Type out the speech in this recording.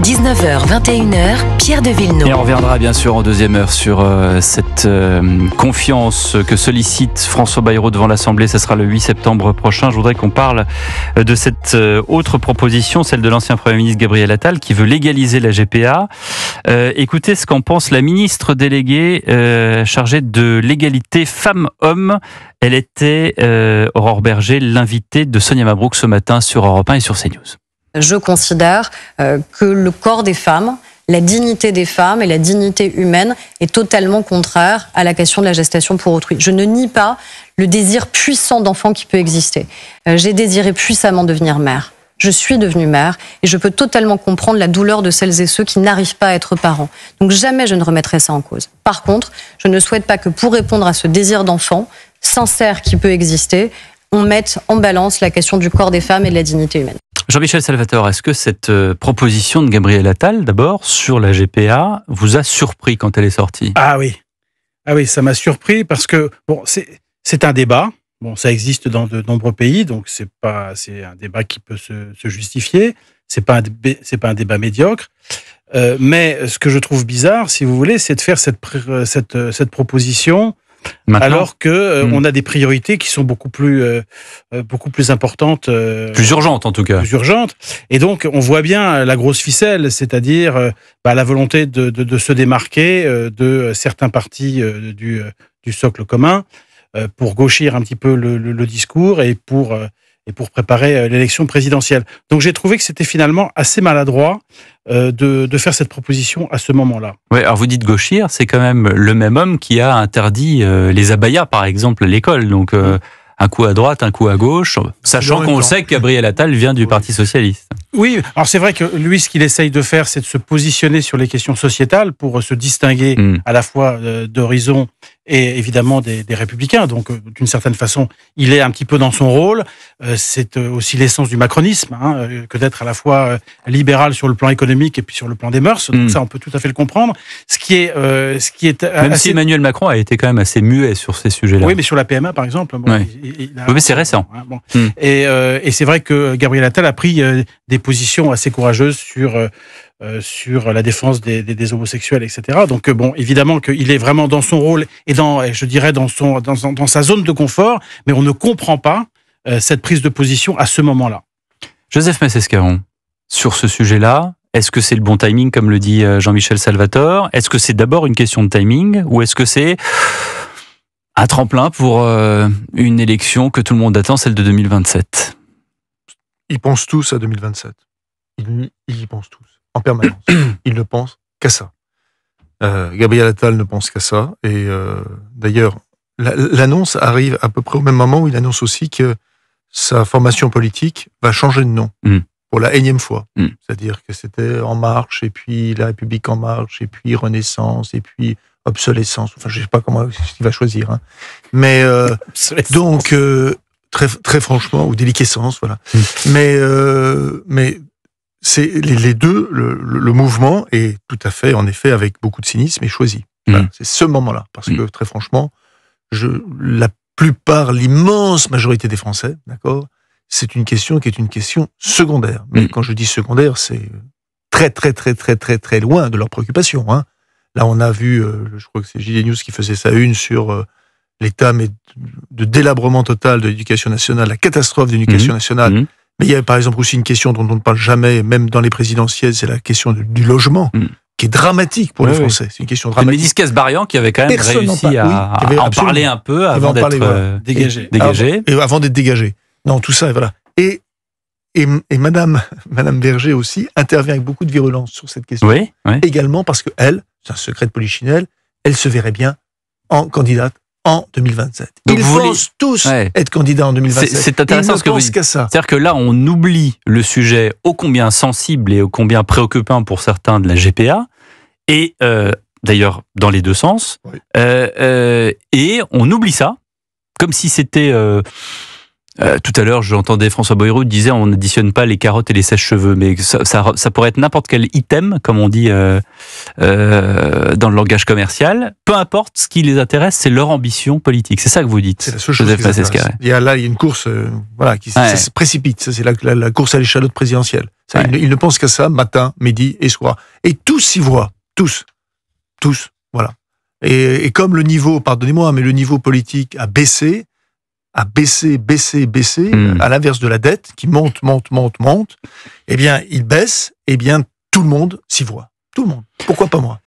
19h-21h, Pierre de Villeneuve. Et on reviendra bien sûr en deuxième heure sur cette confiance que sollicite François Bayrou devant l'Assemblée. Ce sera le 8 septembre prochain. Je voudrais qu'on parle de cette autre proposition, celle de l'ancien Premier ministre Gabriel Attal, qui veut légaliser la GPA. Écoutez ce qu'en pense la ministre déléguée chargée de l'égalité femmes-hommes. Elle était, Aurore Berger, l'invitée de Sonia Mabrouk ce matin sur Europe 1 et sur CNews. Je considère que le corps des femmes, la dignité des femmes et la dignité humaine est totalement contraire à la question de la gestation pour autrui. Je ne nie pas le désir puissant d'enfant qui peut exister. J'ai désiré puissamment devenir mère. Je suis devenue mère et je peux totalement comprendre la douleur de celles et ceux qui n'arrivent pas à être parents. Donc jamais je ne remettrai ça en cause. Par contre, je ne souhaite pas que pour répondre à ce désir d'enfant sincère qui peut exister, on mette en balance la question du corps des femmes et de la dignité humaine. Jean-Michel Salvatore, est-ce que cette proposition de Gabriel Attal, d'abord, sur la GPA, vous a surpris quand elle est sortie ? Ah oui, ça m'a surpris parce que bon, c'est un débat. Bon, ça existe dans de nombreux pays, donc c'est un débat qui peut se justifier. C'est pas un débat médiocre. Mais ce que je trouve bizarre, si vous voulez, c'est de faire cette proposition. Maintenant, alors que on a des priorités qui sont beaucoup plus importantes, plus urgentes en tout cas. Plus urgentes. Et donc on voit bien la grosse ficelle, c'est-à-dire la volonté de se démarquer de certains partis du socle commun pour gauchir un petit peu le discours et pour préparer l'élection présidentielle. Donc j'ai trouvé que c'était finalement assez maladroit de faire cette proposition à ce moment-là. Oui, alors vous dites gauchir, c'est quand même le même homme qui a interdit les abayas, par exemple, à l'école. Donc un coup à droite, un coup à gauche, sachant qu'on sait que Gabriel Attal vient du Parti Socialiste. Oui, alors c'est vrai que lui, ce qu'il essaye de faire, c'est de se positionner sur les questions sociétales pour se distinguer à la fois d'Horizon et évidemment des Républicains. Donc, d'une certaine façon, il est un petit peu dans son rôle. C'est aussi l'essence du macronisme, que d'être à la fois libéral sur le plan économique et puis sur le plan des mœurs. Donc ça, on peut tout à fait le comprendre. Ce qui est même si Emmanuel Macron a été quand même assez muet sur ces sujets-là. Oui, mais sur la PMA, par exemple. Bon, oui, mais c'est récent. Bon. Et c'est vrai que Gabriel Attal a pris des positions assez courageuses sur la défense des homosexuels, etc. Donc bon, évidemment qu'il est vraiment dans son rôle et je dirais dans sa zone de confort, mais on ne comprend pas cette prise de position à ce moment-là. Joseph Massescaron, sur ce sujet-là, est-ce que c'est le bon timing, comme le dit Jean-Michel Salvatore ? Est-ce que c'est d'abord une question de timing, ou est-ce que c'est un tremplin pour une élection que tout le monde attend, celle de 2027 ? Ils pensent tous à 2027. Ils y pensent tous, en permanence. Ils ne pensent qu'à ça. Gabriel Attal ne pense qu'à ça. Et d'ailleurs, l'annonce arrive à peu près au même moment où il annonce aussi que sa formation politique va changer de nom pour la énième fois. C'est-à-dire que c'était En Marche, et puis La République En Marche, et puis Renaissance, et puis Obsolescence. Enfin, je ne sais pas comment il va choisir. Mais donc, très, très franchement, ou Déliquescence, voilà. Mais c'est les deux, le mouvement est tout à fait, en effet, avec beaucoup de cynisme, et choisi. Voilà, c'est ce moment-là. Parce que, très franchement, la plupart, l'immense majorité des Français, d'accord, c'est une question qui est une question secondaire. Mais quand je dis secondaire, c'est très, très, très, très, très, très loin de leurs préoccupations. Là, on a vu, je crois que c'est JD News qui faisait sa une sur l'état de délabrement total de l'éducation nationale, la catastrophe de l'éducation nationale. Mais il y a par exemple aussi une question dont on ne parle jamais, même dans les présidentielles, c'est la question du logement, qui est dramatique pour les Français. C'est une question dramatique. Médis Casbarian qui avait quand même réussi à en parler un peu avant d'être dégagé. Avant d'être dégagé. Non, tout ça, voilà. Et Madame Berger aussi intervient avec beaucoup de virulence sur cette question. Oui. Également parce que elle, c'est un secret de polichinelle, elle se verrait bien en candidate en 2027. Donc ils pensent tous être candidats en 2027. C'est intéressant ce que vous dites. C'est-à-dire que là, on oublie le sujet ô combien sensible et ô combien préoccupant pour certains de la GPA, et d'ailleurs dans les deux sens, et on oublie ça, comme si c'était Tout à l'heure, j'entendais François Bayrou disait on n'additionne pas les carottes et les sèche-cheveux, mais ça pourrait être n'importe quel item, comme on dit dans le langage commercial. Peu importe, ce qui les intéresse, c'est leur ambition politique. C'est ça que vous dites. C'est la seule chose qui les intéresse. Il y a une course qui se précipite. Ça, c'est la course à l'échalote présidentielle. Ça, ils ne pensent qu'à ça, matin, midi et soir. Et tous s'y voient. Tous. Voilà. Et comme le niveau, pardonnez-moi, mais le niveau politique a baissé, à l'inverse de la dette, qui monte, eh bien, il baisse, eh bien, tout le monde s'y voit. Tout le monde. Pourquoi pas moi ?